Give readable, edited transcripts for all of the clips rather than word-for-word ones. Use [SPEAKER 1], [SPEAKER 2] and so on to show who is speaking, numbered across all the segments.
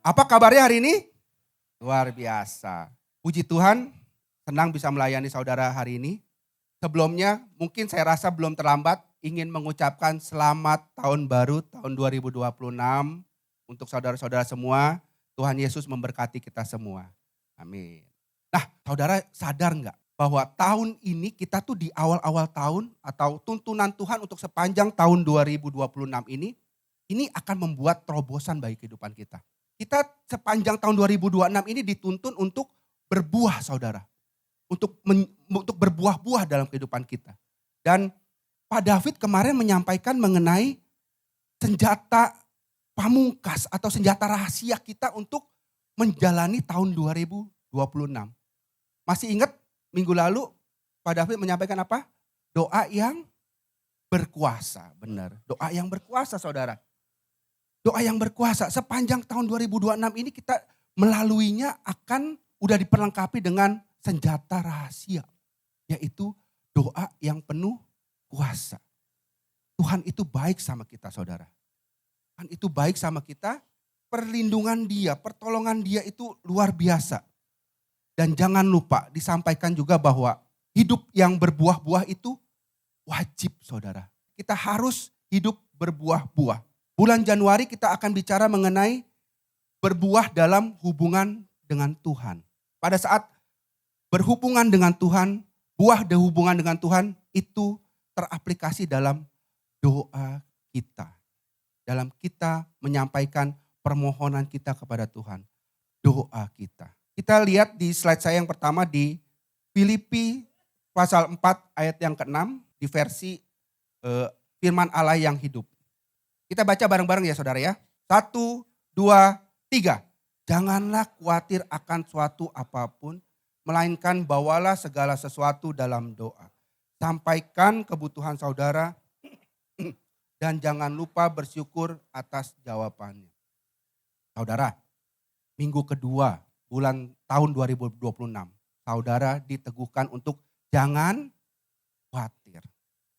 [SPEAKER 1] Apa kabarnya hari ini? Luar biasa. Puji Tuhan, senang bisa melayani saudara hari ini. Sebelumnya mungkin saya rasa belum terlambat ingin mengucapkan selamat tahun baru tahun 2026 untuk saudara-saudara semua. Tuhan Yesus memberkati kita semua. Amin. Nah, saudara sadar nggak bahwa tahun ini kita tuh di awal-awal tahun atau tuntunan Tuhan untuk sepanjang tahun 2026 ini akan membuat terobosan bagi kehidupan kita. Kita sepanjang tahun 2026 ini dituntun untuk berbuah saudara. Untuk berbuah-buah dalam kehidupan kita. Dan Pak David kemarin menyampaikan mengenai senjata pamungkas atau senjata rahasia kita untuk menjalani tahun 2026. Masih ingat minggu lalu Pak David menyampaikan apa? Doa yang berkuasa, benar. Doa yang berkuasa saudara. Doa yang berkuasa sepanjang tahun 2026 ini kita melaluinya udah diperlengkapi dengan senjata rahasia. Yaitu doa yang penuh kuasa. Tuhan itu baik sama kita saudara. Tuhan itu baik sama kita, perlindungan dia, pertolongan dia itu luar biasa. Dan jangan lupa disampaikan juga bahwa hidup yang berbuah-buah itu wajib saudara. Kita harus hidup berbuah-buah. Bulan Januari kita akan bicara mengenai berbuah dalam hubungan dengan Tuhan. Pada saat berhubungan dengan Tuhan, buah dan hubungan dengan Tuhan itu teraplikasi dalam doa kita. Dalam kita menyampaikan permohonan kita kepada Tuhan. Doa kita. Kita lihat di slide saya yang pertama di Filipi pasal 4 ayat yang ke-6 di versi firman Allah yang hidup. Kita baca bareng-bareng ya saudara ya. 1, 2, 3. Janganlah khawatir akan suatu apapun, melainkan bawalah segala sesuatu dalam doa. Sampaikan kebutuhan saudara dan jangan lupa bersyukur atas jawabannya. Saudara, minggu kedua tahun 2026, saudara diteguhkan untuk jangan khawatir.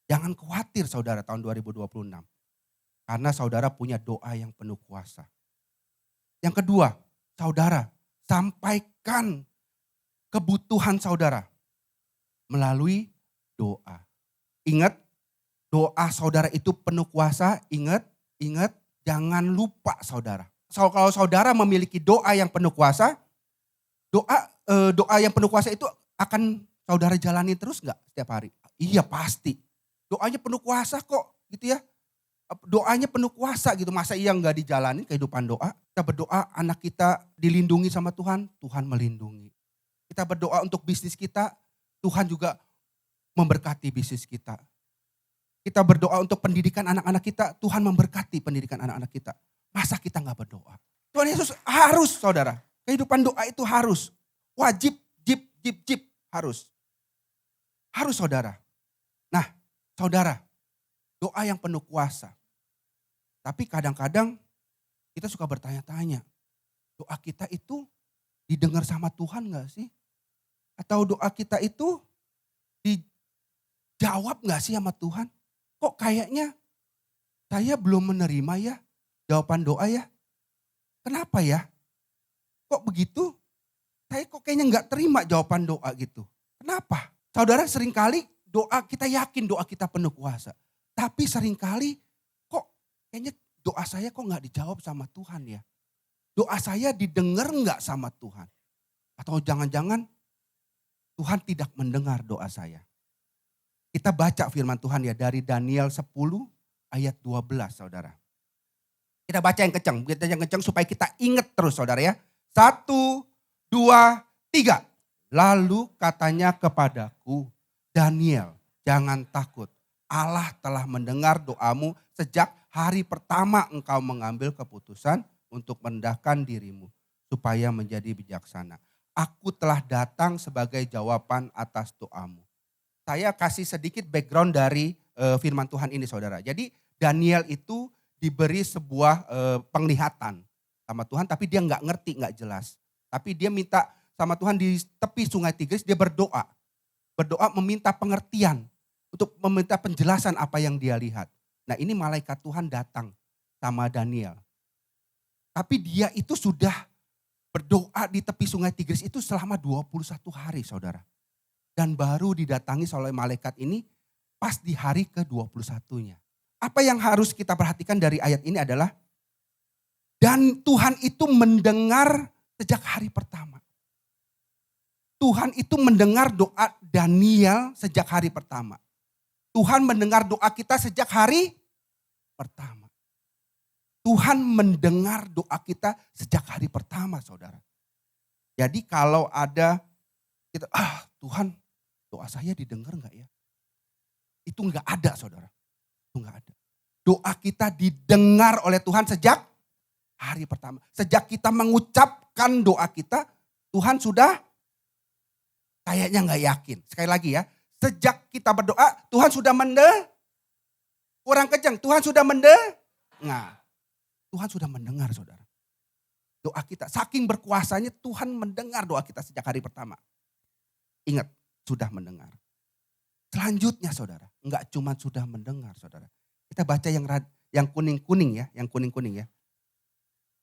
[SPEAKER 1] Jangan khawatir saudara tahun 2026. Karena saudara punya doa yang penuh kuasa. Yang kedua, saudara sampaikan kebutuhan saudara melalui doa. Ingat, doa saudara itu penuh kuasa. Ingat, jangan lupa saudara. Kalau saudara memiliki doa yang penuh kuasa, doa yang penuh kuasa itu akan saudara jalani terus nggak setiap hari? Iya pasti. Doanya penuh kuasa kok gitu ya. Doanya penuh kuasa gitu, masa iya nggak dijalanin kehidupan doa. Kita berdoa anak kita dilindungi sama Tuhan, Tuhan melindungi. Kita berdoa untuk bisnis kita, Tuhan juga memberkati bisnis kita. Kita berdoa untuk pendidikan anak-anak kita, Tuhan memberkati pendidikan anak-anak kita. Masa kita nggak berdoa? Tuhan Yesus harus saudara, kehidupan doa itu harus. Wajib, harus. Harus saudara. Nah saudara, doa yang penuh kuasa. Tapi kadang-kadang kita suka bertanya-tanya, doa kita itu didengar sama Tuhan gak sih? Atau doa kita itu dijawab gak sih sama Tuhan? Kok kayaknya saya belum menerima ya jawaban doa ya? Kenapa ya? Kok begitu? Saya kok kayaknya gak terima jawaban doa gitu. Kenapa? Saudara seringkali doa kita yakin doa kita penuh kuasa. Tapi seringkali kok kayaknya doa saya kok gak dijawab sama Tuhan ya. Doa saya didengar gak sama Tuhan. Atau jangan-jangan Tuhan tidak mendengar doa saya. Kita baca firman Tuhan ya dari Daniel 10 ayat 12 saudara. Kita baca yang kencang supaya kita ingat terus saudara ya. 1, 2, 3. Lalu katanya kepadaku, Daniel jangan takut. Allah telah mendengar doamu sejak hari pertama engkau mengambil keputusan untuk merendahkan dirimu supaya menjadi bijaksana. Aku telah datang sebagai jawaban atas doamu. Saya kasih sedikit background dari firman Tuhan ini saudara. Jadi Daniel itu diberi sebuah penglihatan sama Tuhan tapi dia nggak ngerti, nggak jelas. Tapi dia minta sama Tuhan di tepi sungai Tigris, dia berdoa. Berdoa meminta pengertian. Untuk meminta penjelasan apa yang dia lihat. Nah ini malaikat Tuhan datang sama Daniel. Tapi dia itu sudah berdoa di tepi sungai Tigris itu selama 21 hari saudara. Dan baru didatangi oleh malaikat ini pas di hari ke-21-nya. Apa yang harus kita perhatikan dari ayat ini adalah, dan Tuhan itu mendengar sejak hari pertama. Tuhan itu mendengar doa Daniel sejak hari pertama. Tuhan mendengar doa kita sejak hari pertama. Tuhan mendengar doa kita sejak hari pertama saudara. Jadi kalau ada kita, Tuhan doa saya didengar enggak ya? Itu enggak ada saudara. Itu enggak ada. Doa kita didengar oleh Tuhan sejak hari pertama. Sejak kita mengucapkan doa kita, Tuhan sudah kayaknya enggak yakin. Sekali lagi ya, sejak kita berdoa, Tuhan sudah kurang kencang, Tuhan sudah Tuhan sudah mendengar saudara. Doa kita, saking berkuasanya Tuhan mendengar doa kita sejak hari pertama. Ingat, sudah mendengar. Selanjutnya saudara, enggak cuma sudah mendengar saudara. Kita baca yang kuning-kuning ya, yang kuning-kuning ya.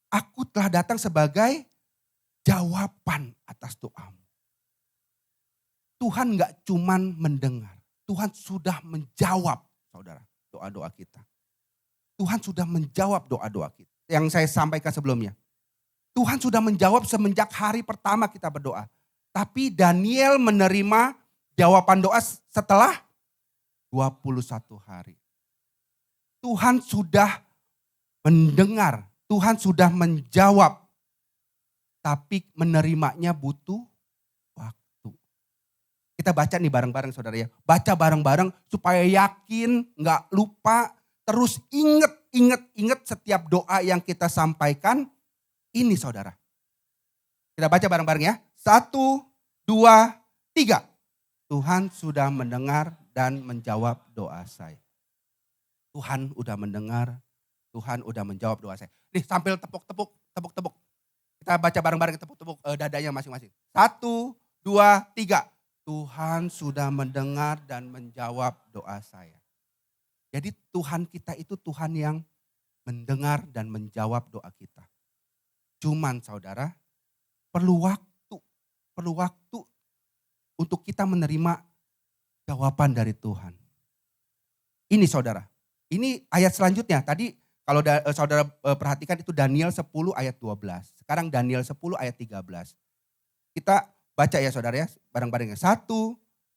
[SPEAKER 1] Aku telah datang sebagai jawaban atas doamu. Tuhan enggak cuma mendengar, Tuhan sudah menjawab saudara doa-doa kita. Tuhan sudah menjawab doa-doa kita. Yang saya sampaikan sebelumnya. Tuhan sudah menjawab semenjak hari pertama kita berdoa. Tapi Daniel menerima jawaban doa setelah 21 hari. Tuhan sudah mendengar, Tuhan sudah menjawab. Tapi menerimanya butuh waktu. Kita baca nih bareng-bareng saudara ya. Baca bareng-bareng supaya yakin, gak lupa. Terus ingat setiap doa yang kita sampaikan. Ini saudara. Kita baca bareng-bareng ya. 1, 2, 3. Tuhan sudah mendengar dan menjawab doa saya. Tuhan udah mendengar, Tuhan udah menjawab doa saya. Nih sambil tepuk-tepuk. Kita baca bareng-bareng tepuk-tepuk dadanya masing-masing. 1, 2, 3. Tuhan sudah mendengar dan menjawab doa saya. Jadi Tuhan kita itu Tuhan yang mendengar dan menjawab doa kita. Cuman saudara, perlu waktu untuk kita menerima jawaban dari Tuhan. Ini saudara, ini ayat selanjutnya. Tadi kalau saudara perhatikan itu Daniel 10 ayat 12. Sekarang Daniel 10 ayat 13. Kita baca ya saudara ya, bareng-bareng. 1,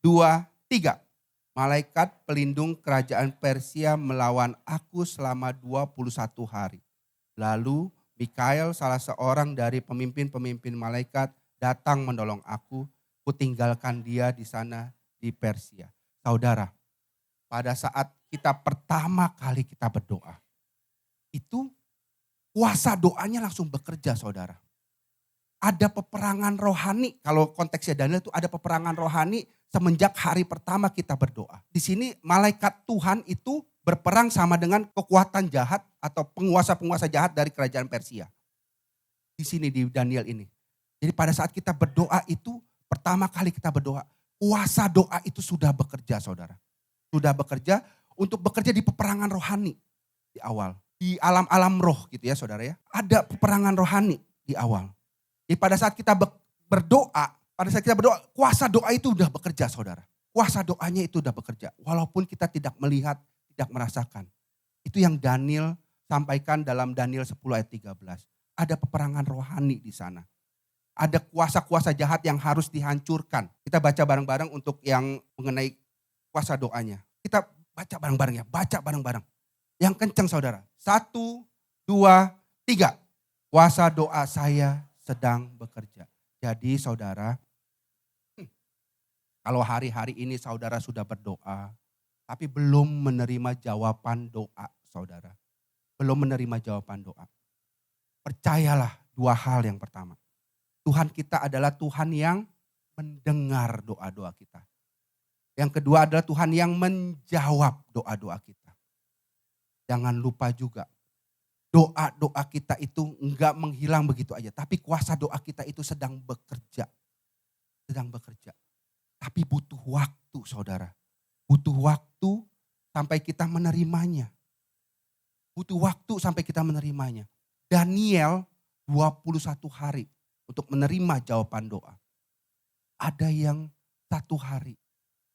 [SPEAKER 1] 2, 3. Malaikat pelindung kerajaan Persia melawan aku selama 21 hari. Lalu Mikael salah seorang dari pemimpin-pemimpin malaikat datang menolong aku. Kutinggalkan dia di sana di Persia. Saudara, pada saat kita pertama kali kita berdoa. Itu kuasa doanya langsung bekerja saudara. Ada peperangan rohani, kalau konteksnya Daniel itu ada peperangan rohani semenjak hari pertama kita berdoa. Di sini malaikat Tuhan itu berperang sama dengan kekuatan jahat atau penguasa-penguasa jahat dari kerajaan Persia. Di sini di Daniel ini. Jadi pada saat kita berdoa itu, pertama kali kita berdoa, kuasa doa itu sudah bekerja saudara. Sudah bekerja untuk bekerja di peperangan rohani di awal. Di alam-alam roh gitu ya saudara ya. Ada peperangan rohani di awal. Jadi pada saat kita berdoa, kuasa doa itu udah bekerja saudara. Kuasa doanya itu udah bekerja. Walaupun kita tidak melihat, tidak merasakan. Itu yang Daniel sampaikan dalam Daniel 10 ayat 13. Ada peperangan rohani di sana. Ada kuasa-kuasa jahat yang harus dihancurkan. Kita baca bareng-bareng untuk yang mengenai kuasa doanya. Kita baca bareng-bareng ya, baca bareng-bareng. Yang kencang saudara. 1, 2, 3. Kuasa doa saya sedang bekerja. Jadi saudara, kalau hari-hari ini saudara sudah berdoa, tapi belum menerima jawaban doa saudara. Belum menerima jawaban doa. Percayalah 2 hal yang pertama. Tuhan kita adalah Tuhan yang mendengar doa-doa kita. Yang kedua adalah Tuhan yang menjawab doa-doa kita. Jangan lupa juga, doa-doa kita itu enggak menghilang begitu aja. Tapi kuasa doa kita itu sedang bekerja. Sedang bekerja. Tapi butuh waktu saudara. Butuh waktu sampai kita menerimanya. Butuh waktu sampai kita menerimanya. Daniel 21 hari untuk menerima jawaban doa. Ada yang 1 hari,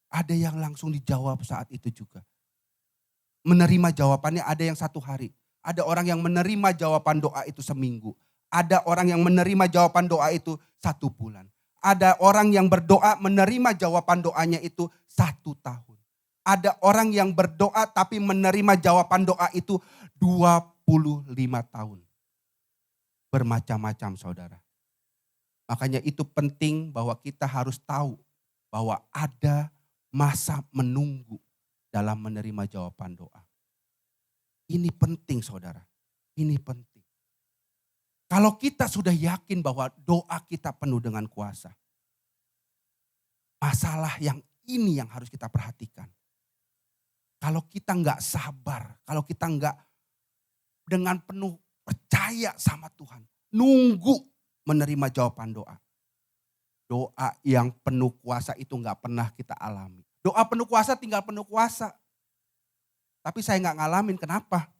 [SPEAKER 1] ada yang langsung dijawab saat itu juga. Menerima jawabannya ada yang 1 hari. Ada orang yang menerima jawaban doa itu seminggu. Ada orang yang menerima jawaban doa itu 1 bulan. Ada orang yang berdoa menerima jawaban doanya itu 1 tahun. Ada orang yang berdoa tapi menerima jawaban doa itu 25 tahun. Bermacam-macam saudara. Makanya itu penting bahwa kita harus tahu bahwa ada masa menunggu dalam menerima jawaban doa. Ini penting saudara, ini penting. Kalau kita sudah yakin bahwa doa kita penuh dengan kuasa. Masalah yang ini yang harus kita perhatikan. Kalau kita enggak sabar, kalau kita enggak dengan penuh percaya sama Tuhan. Nunggu menerima jawaban doa. Doa yang penuh kuasa itu enggak pernah kita alami. Doa penuh kuasa tinggal penuh kuasa. Tapi saya enggak ngalamin, kenapa?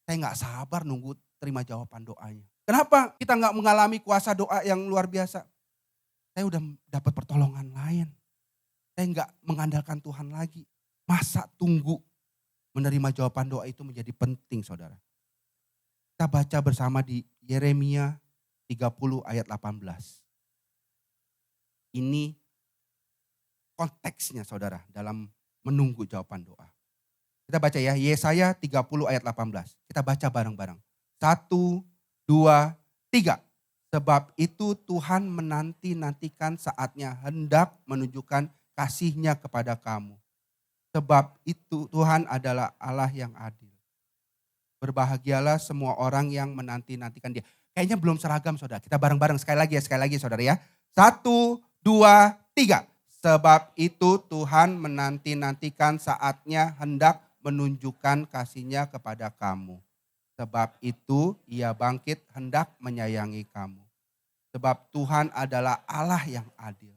[SPEAKER 1] Saya enggak sabar nunggu terima jawaban doanya. Kenapa kita enggak mengalami kuasa doa yang luar biasa? Saya udah dapat pertolongan lain. Saya enggak mengandalkan Tuhan lagi. Masa tunggu menerima jawaban doa itu menjadi penting saudara. Kita baca bersama di Yeremia 30 ayat 18. Ini konteksnya saudara dalam menunggu jawaban doa. Kita baca ya, Yesaya 30 ayat 18. Kita baca bareng-bareng. 1, 2, 3. Sebab itu Tuhan menanti-nantikan saatnya hendak menunjukkan kasih-Nya kepada kamu. Sebab itu Tuhan adalah Allah yang adil. Berbahagialah semua orang yang menanti-nantikan Dia. Kayaknya belum seragam saudara. Kita bareng-bareng sekali lagi saudara ya. 1, 2, 3. Sebab itu Tuhan menanti-nantikan saatnya hendak menunjukkan kasih-Nya kepada kamu. Sebab itu Ia bangkit hendak menyayangi kamu. Sebab Tuhan adalah Allah yang adil.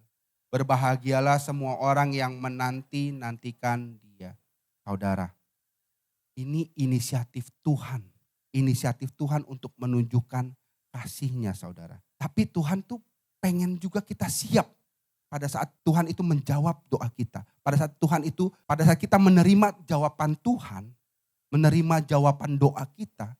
[SPEAKER 1] Berbahagialah semua orang yang menanti-nantikan Dia. Saudara, ini inisiatif Tuhan. Inisiatif Tuhan untuk menunjukkan kasih-Nya saudara. Tapi Tuhan tuh pengen juga kita siap pada saat Tuhan itu menjawab doa kita. Pada saat kita menerima jawaban Tuhan, menerima jawaban doa kita,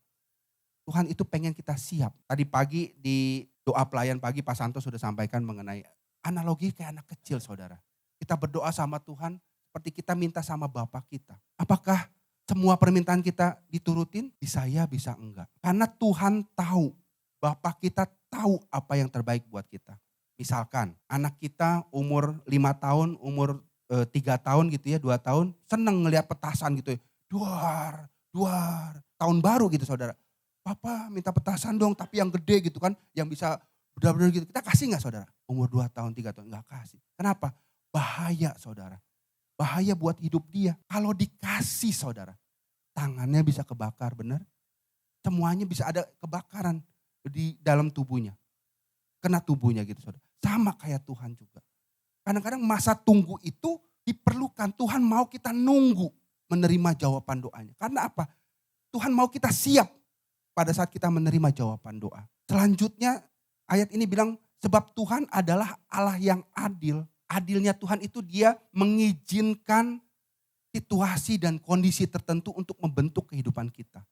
[SPEAKER 1] Tuhan itu pengen kita siap. Tadi pagi di doa pelayan pagi Pak Santo sudah sampaikan mengenai analogi kayak anak kecil saudara. Kita berdoa sama Tuhan seperti kita minta sama Bapa kita. Apakah semua permintaan kita diturutin? Bisa ya, bisa enggak. Karena Tuhan tahu, Bapa kita tahu apa yang terbaik buat kita. Misalkan anak kita umur 5 tahun, umur 3 tahun gitu ya, 2 tahun, seneng ngelihat petasan gitu ya. Duar, tahun baru gitu saudara. Papa minta petasan dong tapi yang gede gitu kan, yang bisa benar-benar gitu. Kita kasih gak saudara? Umur 2 tahun, 3 tahun, gak kasih. Kenapa? Bahaya saudara. Bahaya buat hidup dia. Kalau dikasih saudara, tangannya bisa kebakar benar. Semuanya bisa ada kebakaran di dalam tubuhnya. Kena tubuhnya gitu saudara. Sama kayak Tuhan juga. Kadang-kadang masa tunggu itu diperlukan. Tuhan mau kita nunggu menerima jawaban doanya. Karena apa? Tuhan mau kita siap pada saat kita menerima jawaban doa. Selanjutnya ayat ini bilang sebab Tuhan adalah Allah yang adil. Adilnya Tuhan itu Dia mengizinkan situasi dan kondisi tertentu untuk membentuk kehidupan kita.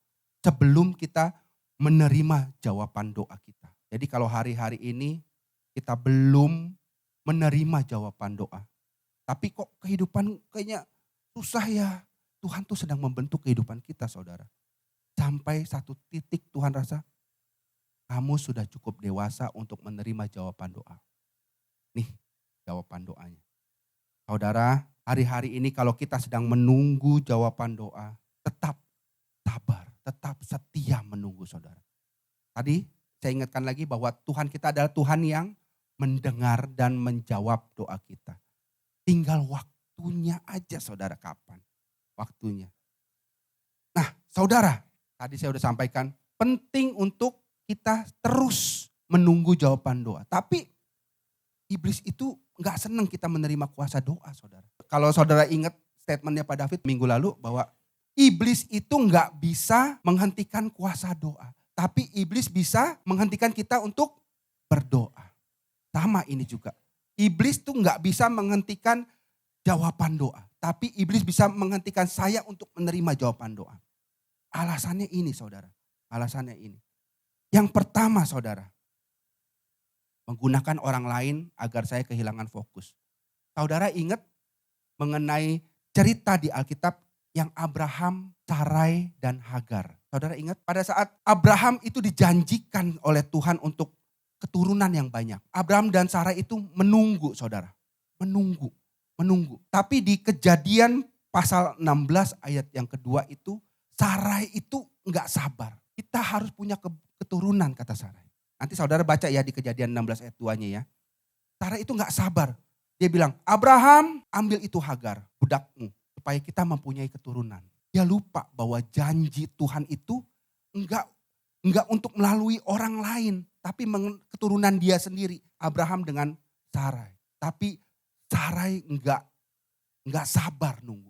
[SPEAKER 1] Sebelum kita menerima jawaban doa kita. Jadi kalau hari-hari ini kita belum menerima jawaban doa. Tapi kok kehidupan kayaknya susah ya. Tuhan tuh sedang membentuk kehidupan kita saudara. Sampai satu titik Tuhan rasa kamu sudah cukup dewasa untuk menerima jawaban doa. Nih jawaban doanya. Saudara, hari-hari ini kalau kita sedang menunggu jawaban doa, tetap sabar, tetap setia menunggu saudara. Tadi saya ingatkan lagi bahwa Tuhan kita adalah Tuhan yang mendengar dan menjawab doa kita. Tinggal waktunya aja saudara, kapan waktunya. Nah saudara, tadi saya sudah sampaikan penting untuk kita terus menunggu jawaban doa. Tapi iblis itu gak senang kita menerima kuasa doa saudara. Kalau saudara ingat statementnya Pak David minggu lalu bahwa iblis itu gak bisa menghentikan kuasa doa. tapi iblis bisa menghentikan kita untuk berdoa. Sama ini juga. Iblis tuh nggak bisa menghentikan jawaban doa. Tapi iblis bisa menghentikan saya untuk menerima jawaban doa. Alasannya ini saudara. Alasannya ini. Yang pertama saudara. Menggunakan orang lain agar saya kehilangan fokus. Saudara ingat mengenai cerita di Alkitab yang Abraham, Sarai, dan Hagar. Saudara ingat pada saat Abraham itu dijanjikan oleh Tuhan untuk keturunan yang banyak. Abraham dan Sarai itu menunggu saudara. Menunggu. Tapi di Kejadian pasal 16 ayat yang kedua itu, Sarai itu enggak sabar. Kita harus punya keturunan kata Sarai. Nanti saudara baca ya di Kejadian 16 ayat 2-nya ya. Sarai itu enggak sabar. Dia bilang, Abraham ambil itu Hagar, budakmu. Supaya kita mempunyai keturunan. Dia lupa bahwa janji Tuhan itu enggak untuk melalui orang lain. Tapi keturunan dia sendiri. Abraham dengan Sarai. Tapi Sarai enggak sabar nunggu.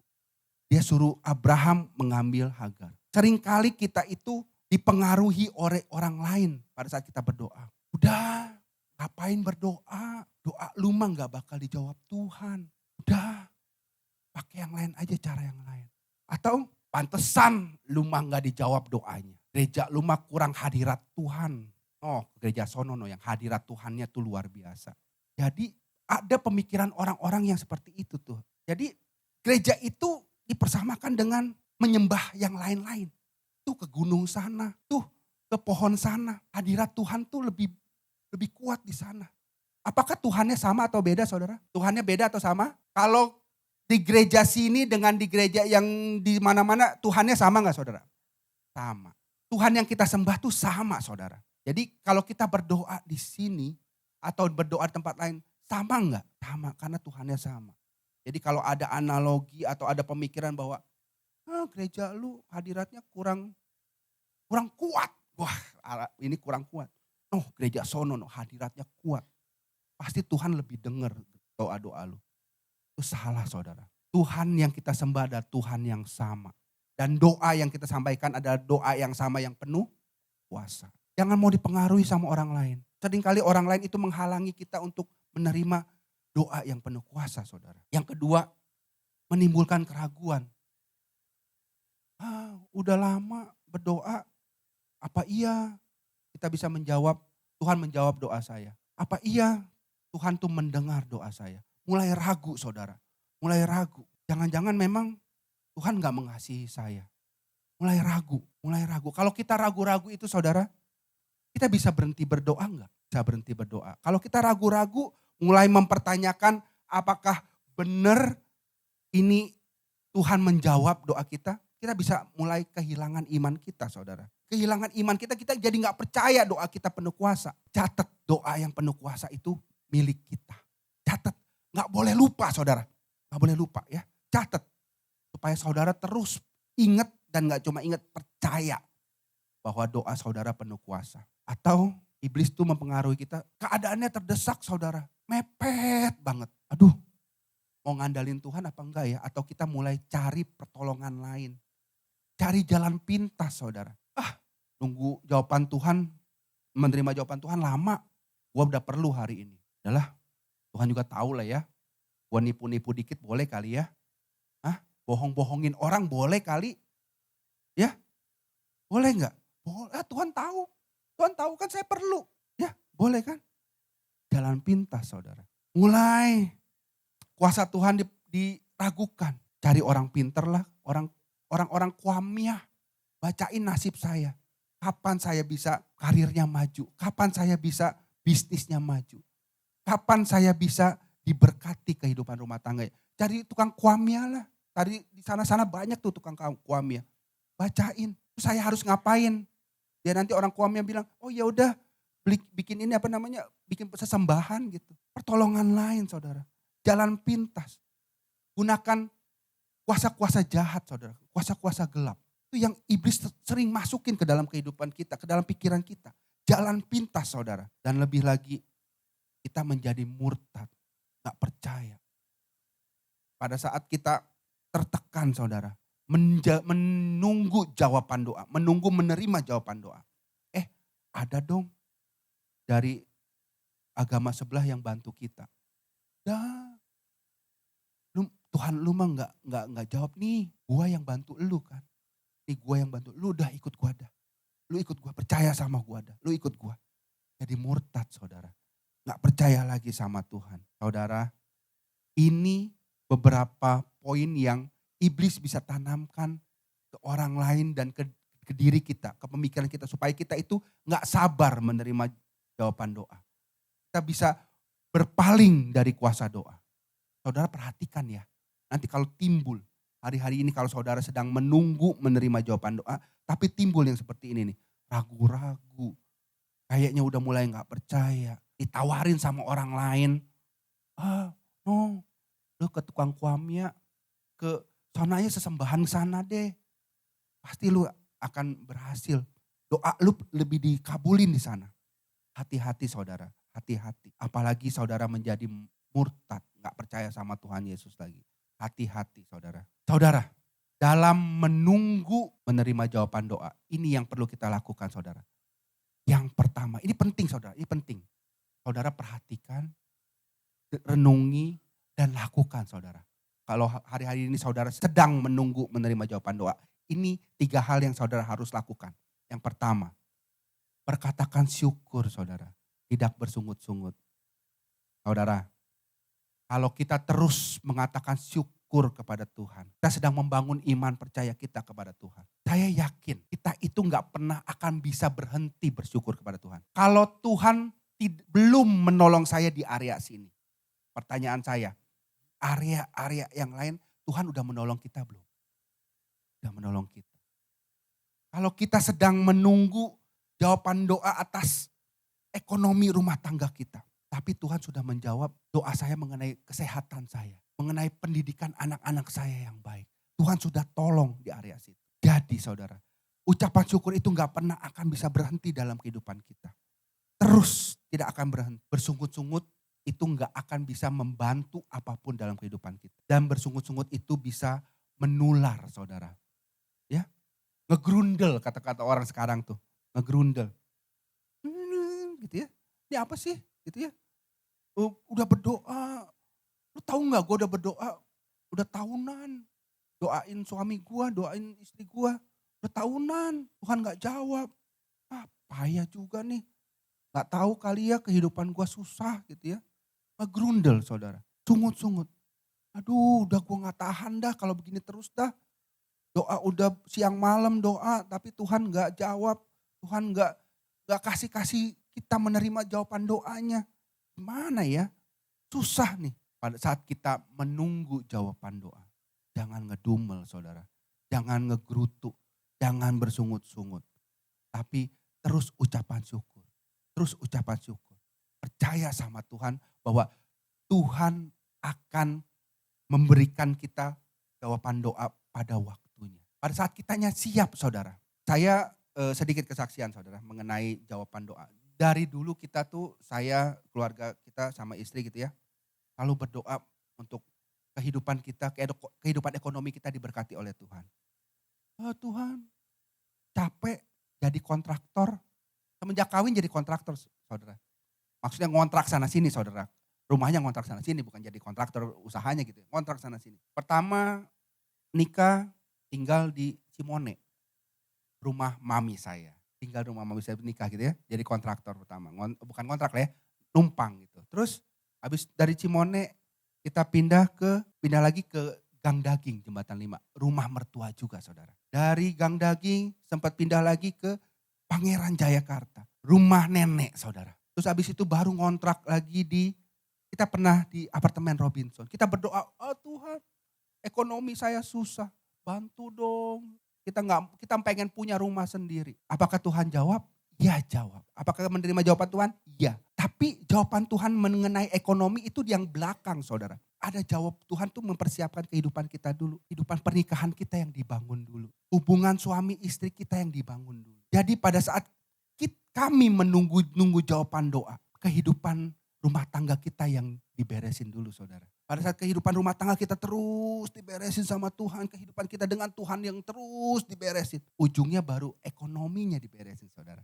[SPEAKER 1] Dia suruh Abraham mengambil Hagar. Seringkali kita itu dipengaruhi oleh orang lain pada saat kita berdoa. Udah, ngapain berdoa? Doa lu mah gak bakal dijawab Tuhan. Udah, pakai yang lain aja, cara yang lain. Atau pantesan lu mah gak dijawab doanya. Gereja lu mah kurang hadirat Tuhan. Oh, gereja sono yang hadirat Tuhannya tuh luar biasa. Jadi ada pemikiran orang-orang yang seperti itu tuh. Jadi gereja itu dipersamakan dengan menyembah yang lain-lain. Tuh ke gunung sana, tuh ke pohon sana. Hadirat Tuhan tuh lebih kuat di sana. Apakah Tuhannya sama atau beda saudara? Tuhannya beda atau sama? Kalau di gereja sini dengan di gereja yang di mana-mana Tuhannya sama gak saudara? Sama. Tuhan yang kita sembah tuh sama saudara. Jadi kalau kita berdoa di sini atau berdoa di tempat lain sama enggak? Sama karena Tuhannya sama. Jadi kalau ada analogi atau ada pemikiran bahwa gereja lu hadiratnya kurang kuat. Wah ini kurang kuat. Oh gereja sono hadiratnya kuat. Pasti Tuhan lebih dengar doa-doa lu. Itu salah saudara. Tuhan yang kita sembah adalah Tuhan yang sama. Dan doa yang kita sampaikan adalah doa yang sama yang penuh kuasa. Jangan mau dipengaruhi sama orang lain. Seringkali orang lain itu menghalangi kita untuk menerima doa yang penuh kuasa saudara. Yang kedua, menimbulkan keraguan. Udah lama berdoa, apa iya kita bisa menjawab, Tuhan menjawab doa saya. Apa iya Tuhan tuh mendengar doa saya. Mulai ragu saudara, mulai ragu. Jangan-jangan memang Tuhan gak mengasihi saya. Mulai ragu. Kalau kita ragu-ragu itu saudara, kita bisa berhenti berdoa enggak? Bisa berhenti berdoa. Kalau kita ragu-ragu, mulai mempertanyakan apakah benar ini Tuhan menjawab doa kita, kita bisa mulai kehilangan iman kita saudara. Kehilangan iman kita jadi gak percaya doa kita penuh kuasa. Catat doa yang penuh kuasa itu milik kita. Catat, gak boleh lupa saudara. Gak boleh lupa ya, catat. Supaya saudara terus ingat dan gak cuma ingat, percaya bahwa doa saudara penuh kuasa. Atau iblis itu mempengaruhi kita, keadaannya terdesak saudara, mepet banget. Aduh, mau ngandalin Tuhan apa enggak ya? Atau kita mulai cari pertolongan lain. Cari jalan pintas saudara. Nunggu jawaban Tuhan, menerima jawaban Tuhan lama. Gua udah perlu hari ini. Adalah Tuhan juga tahu lah ya. Gua nipu-nipu dikit boleh kali ya. Bohong-bohongin orang boleh kali. Ya, boleh enggak? Boleh, Tuhan tahu. Tuhan tahu kan saya perlu. Ya, boleh kan? Jalan pintas saudara. Mulai kuasa Tuhan diragukan. Cari orang pinter lah, orang-orang kuamiah. Bacain nasib saya. Kapan saya bisa karirnya maju? Kapan saya bisa bisnisnya maju? Kapan saya bisa diberkati kehidupan rumah tangga? Cari tukang kuamiah lah. Tadi di sana-sana banyak tuh tukang kuamiah. Bacain, saya harus ngapain? Ya nanti orang kuamiah bilang, oh ya udah bikin ini bikin sesembahan gitu. Pertolongan lain saudara. Jalan pintas. Gunakan kuasa-kuasa jahat saudara. Kuasa-kuasa gelap. Itu yang iblis sering masukin ke dalam kehidupan kita, ke dalam pikiran kita. Jalan pintas saudara. Dan lebih lagi kita menjadi murtad. Gak percaya. Pada saat kita tertekan saudara. Menunggu jawaban doa. Menunggu menerima jawaban doa. ada dong dari agama sebelah yang bantu kita. Dah, Tuhan lu mah nggak jawab nih, gua yang bantu lu kan. Nih gua yang bantu, lu udah ikut gua dah. Lu ikut gua, percaya sama gua dah. Lu ikut gua. Jadi murtad saudara. Nggak percaya lagi sama Tuhan. Saudara, ini beberapa poin yang iblis bisa tanamkan ke orang lain dan ke diri kita, ke pemikiran kita. Supaya kita itu nggak sabar menerima jawaban doa. Kita bisa berpaling dari kuasa doa. Saudara perhatikan ya, nanti kalau timbul, hari-hari ini kalau saudara sedang menunggu menerima jawaban doa, tapi timbul yang seperti ini nih, ragu-ragu, kayaknya udah mulai gak percaya, ditawarin sama orang lain, no, lu ke tukang kuamnya, ke sonanya sesembahan sana deh, pasti lu akan berhasil, doa lu lebih dikabulin di sana. Hati-hati saudara, hati-hati. Apalagi saudara menjadi murtad, gak percaya sama Tuhan Yesus lagi. Hati-hati saudara. Saudara, dalam menunggu menerima jawaban doa, ini yang perlu kita lakukan saudara. Yang pertama, ini penting saudara, ini penting. Saudara perhatikan, renungi, dan lakukan saudara. Kalau hari-hari ini saudara sedang menunggu menerima jawaban doa, ini 3 hal yang saudara harus lakukan. Yang pertama, perkatakan syukur saudara, tidak bersungut-sungut. Saudara, kalau kita terus mengatakan syukur kepada Tuhan, kita sedang membangun iman percaya kita kepada Tuhan. Saya yakin kita itu gak pernah akan bisa berhenti bersyukur kepada Tuhan. Kalau Tuhan belum menolong saya di area sini, pertanyaan saya, area-area yang lain Tuhan udah menolong kita belum? Udah menolong kita. Kalau kita sedang menunggu jawaban doa atas ekonomi rumah tangga kita. Tapi Tuhan sudah menjawab doa saya mengenai kesehatan saya. Mengenai pendidikan anak-anak saya yang baik. Tuhan sudah tolong di area situ. Jadi saudara, ucapan syukur itu gak pernah akan bisa berhenti dalam kehidupan kita. Terus tidak akan berhenti. Bersungut-sungut itu gak akan bisa membantu apapun dalam kehidupan kita. Dan bersungut-sungut itu bisa menular saudara. Ya, ngegrundel kata-kata orang sekarang tuh. Ngegrundel. Gitu ya. Ini apa sih? Gitu ya. Udah berdoa. Lu tahu gak gue udah berdoa. Udah tahunan. Doain suami gue, doain istri gue. Udah tahunan. Tuhan gak jawab. Payah juga nih. Gak tahu kali ya kehidupan gue susah gitu ya. Ngegrundel saudara. Sungut-sungut. Aduh udah gue gak tahan dah kalau begini terus dah. Doa udah siang malam doa tapi Tuhan gak jawab. Tuhan gak kasih kita menerima jawaban doanya. Gimana ya? Susah nih pada saat kita menunggu jawaban doa. Jangan ngedumel saudara. Jangan ngegerutu. Jangan bersungut-sungut. Tapi terus ucapan syukur. Terus ucapan syukur. Percaya sama Tuhan bahwa Tuhan akan memberikan kita jawaban doa pada waktunya. Pada saat kitanya siap saudara. Saya sedikit kesaksian saudara mengenai jawaban doa. Dari dulu kita tuh, saya, keluarga kita sama istri gitu ya, selalu berdoa untuk kehidupan kita, kehidupan ekonomi kita diberkati oleh Tuhan. Tuhan, capek jadi kontraktor, semenjak kawin jadi kontraktor saudara. Maksudnya ngontrak sana sini saudara. Rumahnya ngontrak sana sini, bukan jadi kontraktor usahanya gitu, ngontrak sana sini. Pertama nikah tinggal di Cimone, rumah mami saya. Tinggal di rumah mami saya nikah gitu ya, jadi kontraktor pertama. Bukan kontrak lah ya, numpang gitu. Terus habis dari Cimone kita pindah lagi ke Gang Daging, Jembatan 5. Rumah mertua juga saudara. Dari Gang Daging sempat pindah lagi ke Pangeran Jayakarta. Rumah nenek saudara. Terus habis itu baru ngontrak lagi kita pernah di apartemen Robinson. Kita berdoa, Tuhan ekonomi saya susah, bantu dong. Kita pengen punya rumah sendiri. Apakah Tuhan jawab? Ya jawab. Apakah menerima jawaban Tuhan? Ya. Tapi jawaban Tuhan mengenai ekonomi itu yang belakang saudara. Ada jawab Tuhan tuh mempersiapkan kehidupan kita dulu. Kehidupan pernikahan kita yang dibangun dulu. Hubungan suami istri kita yang dibangun dulu. Jadi pada saat kami menunggu jawaban doa. Kehidupan rumah tangga kita yang diberesin dulu saudara. Pada saat kehidupan rumah tangga kita terus diberesin sama Tuhan. Kehidupan kita dengan Tuhan yang terus diberesin. Ujungnya baru ekonominya diberesin saudara.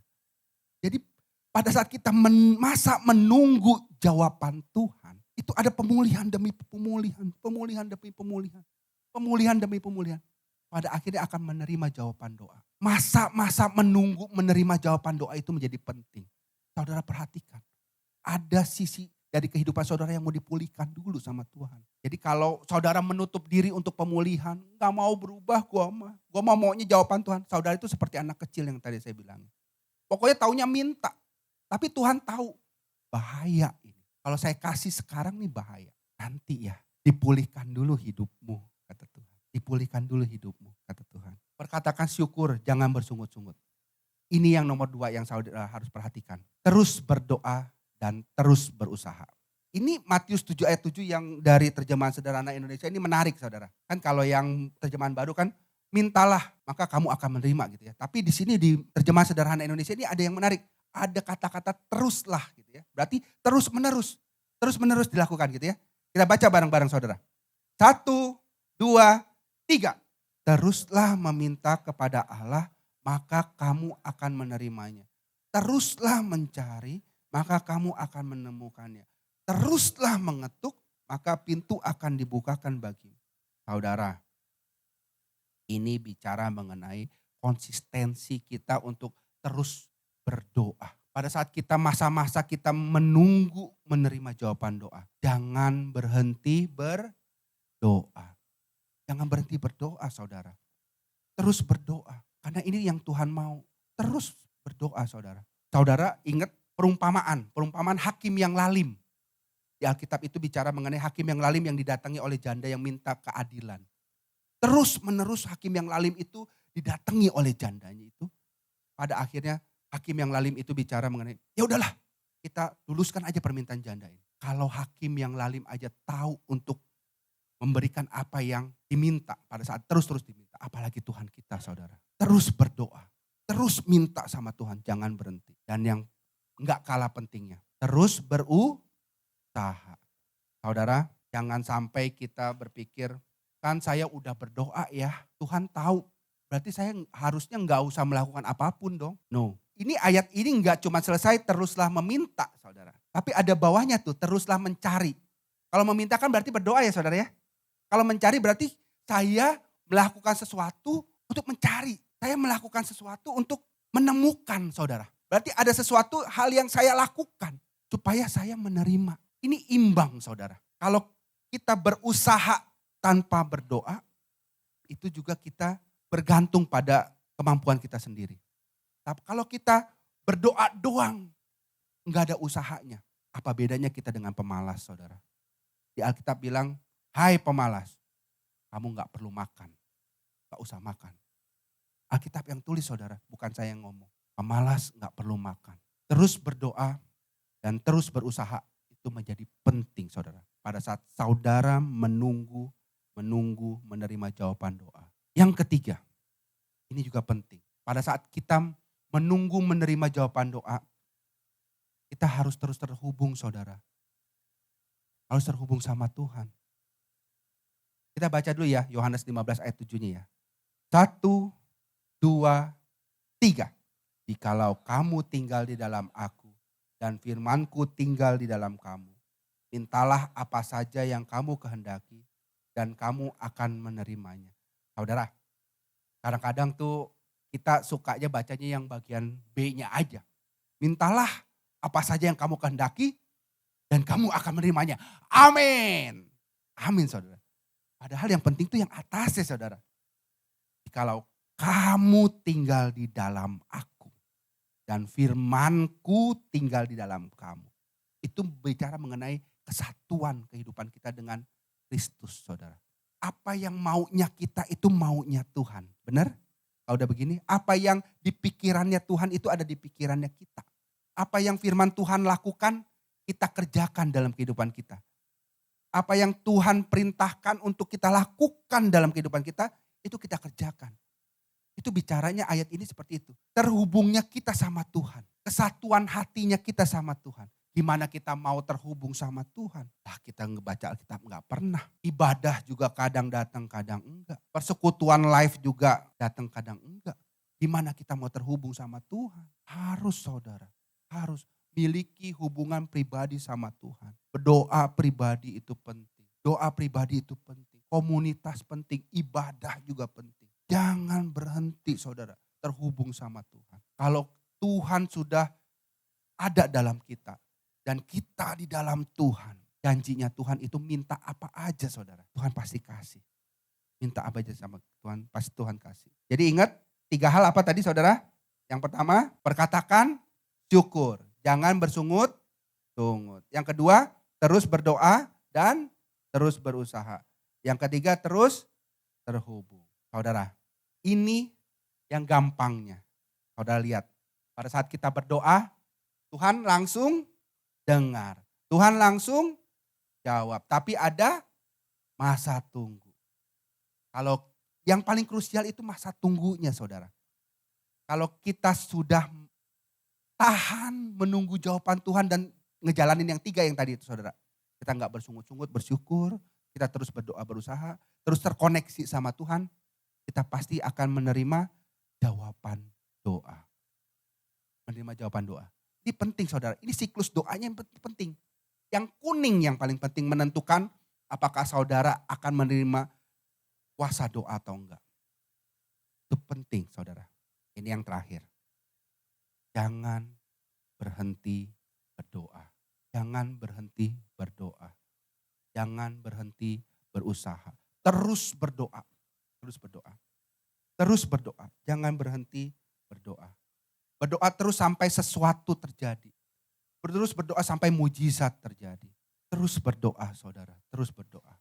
[SPEAKER 1] Jadi pada saat kita masa menunggu jawaban Tuhan, itu ada pemulihan demi pemulihan, pemulihan demi pemulihan, pemulihan demi pemulihan. Pada akhirnya akan menerima jawaban doa. Masa-masa menunggu menerima jawaban doa itu menjadi penting. Saudara perhatikan, ada sisi dari kehidupan saudara yang mau dipulihkan dulu sama Tuhan. Jadi kalau saudara menutup diri untuk pemulihan, gak mau berubah gue maunya jawaban Tuhan. Saudara itu seperti anak kecil yang tadi saya bilang. Pokoknya taunya minta. Tapi Tuhan tahu bahaya ini. Kalau saya kasih sekarang nih bahaya. Nanti ya dipulihkan dulu hidupmu kata Tuhan. Dipulihkan dulu hidupmu kata Tuhan. Perkatakan syukur, jangan bersungut-sungut. Ini yang nomor 2 yang saudara harus perhatikan. Terus berdoa dan terus berusaha. Ini Matius 7 ayat 7 yang dari terjemahan sederhana Indonesia ini menarik saudara. Kan kalau yang terjemahan baru kan mintalah maka kamu akan menerima gitu ya. Tapi di sini di terjemahan sederhana Indonesia ini ada yang menarik. Ada kata-kata teruslah gitu ya. Berarti terus menerus dilakukan gitu ya. Kita baca bareng-bareng saudara. 1, 2, 3. Teruslah meminta kepada Allah maka kamu akan menerimanya. Teruslah mencari maka kamu akan menemukannya. Teruslah mengetuk maka pintu akan dibukakan bagimu. Saudara, ini bicara mengenai konsistensi kita untuk terus berdoa. Pada saat kita masa-masa kita menunggu menerima jawaban doa. Jangan berhenti berdoa. Jangan berhenti berdoa saudara. Terus berdoa. Karena ini yang Tuhan mau. Terus berdoa saudara. Saudara ingat perumpamaan hakim yang lalim. Di Alkitab itu bicara mengenai hakim yang lalim yang didatangi oleh janda yang minta keadilan. Terus menerus hakim yang lalim itu didatangi oleh jandanya itu. Pada akhirnya hakim yang lalim itu bicara mengenai, ya udahlah kita luluskan aja permintaan janda ini. Kalau hakim yang lalim aja tahu untuk memberikan apa yang diminta pada saat terus-terus diminta. Apalagi Tuhan kita saudara. Terus berdoa, terus minta sama Tuhan, jangan berhenti. Dan yang enggak kalah pentingnya, terus berusaha. Saudara, jangan sampai kita berpikir, kan saya udah berdoa ya, Tuhan tahu. Berarti saya harusnya enggak usah melakukan apapun dong. No, ini ayat ini enggak cuma selesai teruslah meminta saudara. Tapi ada bawahnya tuh, teruslah mencari. Kalau meminta kan berarti berdoa ya saudara ya. Kalau mencari berarti saya melakukan sesuatu untuk mencari. Saya melakukan sesuatu untuk menemukan saudara. Berarti ada sesuatu hal yang saya lakukan supaya saya menerima. Ini imbang saudara. Kalau kita berusaha tanpa berdoa, itu juga kita bergantung pada kemampuan kita sendiri. Tapi kalau kita berdoa doang, enggak ada usahanya. Apa bedanya kita dengan pemalas saudara? Di Alkitab bilang, hai pemalas, kamu enggak perlu makan. Enggak usah makan. Alkitab yang tulis saudara, bukan saya yang ngomong. Pemalas enggak perlu makan. Terus berdoa dan terus berusaha itu menjadi penting saudara. Pada saat saudara menunggu menerima jawaban doa. Yang ketiga, ini juga penting. Pada saat kita menunggu menerima jawaban doa, kita harus terus terhubung saudara. Harus terhubung sama Tuhan. Kita baca dulu ya Yohanes 15 ayat 7-nya ya. 1, 2, 3. Jikalau kamu tinggal di dalam aku dan firmanku tinggal di dalam kamu. Mintalah apa saja yang kamu kehendaki dan kamu akan menerimanya. Saudara, kadang-kadang tuh kita sukanya bacanya yang bagian B-nya aja. Mintalah apa saja yang kamu kehendaki dan kamu akan menerimanya. Amin. Amin saudara. Padahal yang penting tuh yang atasnya saudara. Jikalau kamu tinggal di dalam aku dan firmanku tinggal di dalam kamu. Itu bicara mengenai kesatuan kehidupan kita dengan Kristus saudara. Apa yang maunya kita itu maunya Tuhan. Benar? Kalau udah begini, apa yang di pikirannya Tuhan itu ada di pikirannya kita. Apa yang firman Tuhan lakukan, kita kerjakan dalam kehidupan kita. Apa yang Tuhan perintahkan untuk kita lakukan dalam kehidupan kita, itu kita kerjakan. Itu bicaranya ayat ini seperti itu. Terhubungnya kita sama Tuhan. Kesatuan hatinya kita sama Tuhan. Gimana kita mau terhubung sama Tuhan? Lah kita ngebaca Alkitab enggak pernah. Ibadah juga kadang datang, kadang enggak. Persekutuan live juga datang, kadang enggak. Gimana kita mau terhubung sama Tuhan? Harus saudara. harus miliki hubungan pribadi sama Tuhan. Berdoa pribadi itu penting. Doa pribadi itu penting. Komunitas penting, ibadah juga penting. Jangan berhenti saudara terhubung sama Tuhan. Kalau Tuhan sudah ada dalam kita dan kita di dalam Tuhan. Janjinya Tuhan itu minta apa aja saudara. Tuhan pasti kasih. Minta apa aja sama Tuhan, pasti Tuhan kasih. Jadi ingat 3 hal apa tadi saudara? Yang pertama, perkatakan syukur. Jangan bersungut-sungut. Yang kedua, terus berdoa dan terus berusaha. Yang ketiga, terus terhubung. Saudara, ini yang gampangnya. Saudara lihat, pada saat kita berdoa, Tuhan langsung dengar. Tuhan langsung jawab. Tapi ada masa tunggu. Kalau yang paling krusial itu masa tunggunya saudara. Kalau kita sudah tahan menunggu jawaban Tuhan dan ngejalanin yang 3 yang tadi itu saudara. Kita nggak bersungut-sungut, bersyukur, kita terus berdoa, berusaha, terus terkoneksi sama Tuhan. Kita pasti akan menerima jawaban doa. Menerima jawaban doa. Ini penting saudara, ini siklus doanya yang penting. Yang kuning yang paling penting menentukan apakah saudara akan menerima kuasa doa atau enggak. Itu penting saudara. Ini yang terakhir. Jangan berhenti berdoa. Jangan berhenti berdoa. Jangan berhenti berusaha. Terus berdoa. Terus berdoa. Terus berdoa. Jangan berhenti berdoa. Berdoa terus sampai sesuatu terjadi. Terus berdoa sampai mujizat terjadi. Terus berdoa saudara. Terus berdoa.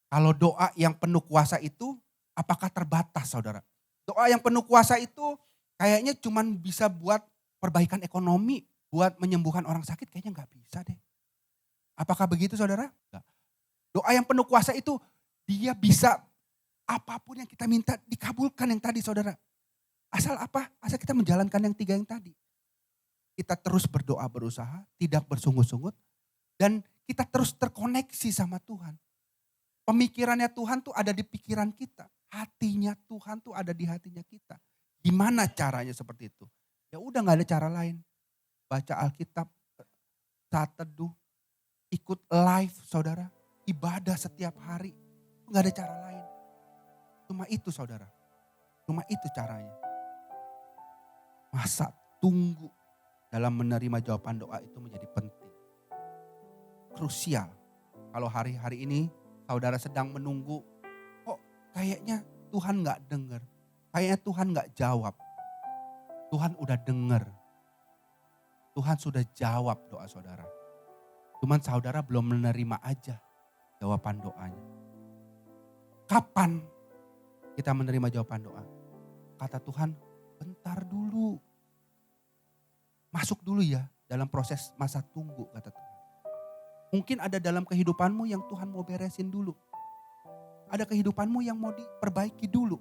[SPEAKER 1] Kalau doa yang penuh kuasa itu apakah terbatas saudara? Doa yang penuh kuasa itu kayaknya cuman bisa buat perbaikan ekonomi, buat menyembuhkan orang sakit kayaknya nggak bisa deh. Apakah begitu saudara? Enggak. Doa yang penuh kuasa itu dia bisa apapun yang kita minta dikabulkan yang tadi saudara. Asal apa? Asal kita menjalankan yang 3 yang tadi. Kita terus berdoa berusaha, tidak bersungut-sungut. Dan kita terus terkoneksi sama Tuhan. Pemikirannya Tuhan tuh ada di pikiran kita. Hatinya Tuhan tuh ada di hatinya kita. Gimana caranya seperti itu? Ya udah gak ada cara lain. Baca Alkitab, saat teduh, ikut live saudara. Ibadah setiap hari. Gak ada cara lain. Cuma itu saudara. Cuma itu caranya. Masa tunggu dalam menerima jawaban doa itu menjadi penting. Krusial. Kalau hari-hari ini saudara sedang menunggu, kok kayaknya Tuhan gak dengar. Kayaknya Tuhan gak jawab. Tuhan udah dengar. Tuhan sudah jawab doa saudara. Cuman saudara belum menerima aja jawaban doanya. Kapan kita menerima jawaban doa? Kata Tuhan, bentar dulu. Masuk dulu ya dalam proses masa tunggu kata Tuhan. Mungkin ada dalam kehidupanmu yang Tuhan mau beresin dulu. Ada kehidupanmu yang mau diperbaiki dulu.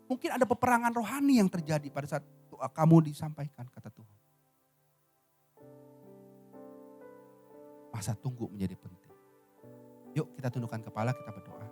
[SPEAKER 1] Mungkin ada peperangan rohani yang terjadi pada saat doa kamu disampaikan kata Tuhan. Masa tunggu menjadi penting. Yuk kita tundukkan kepala, kita berdoa.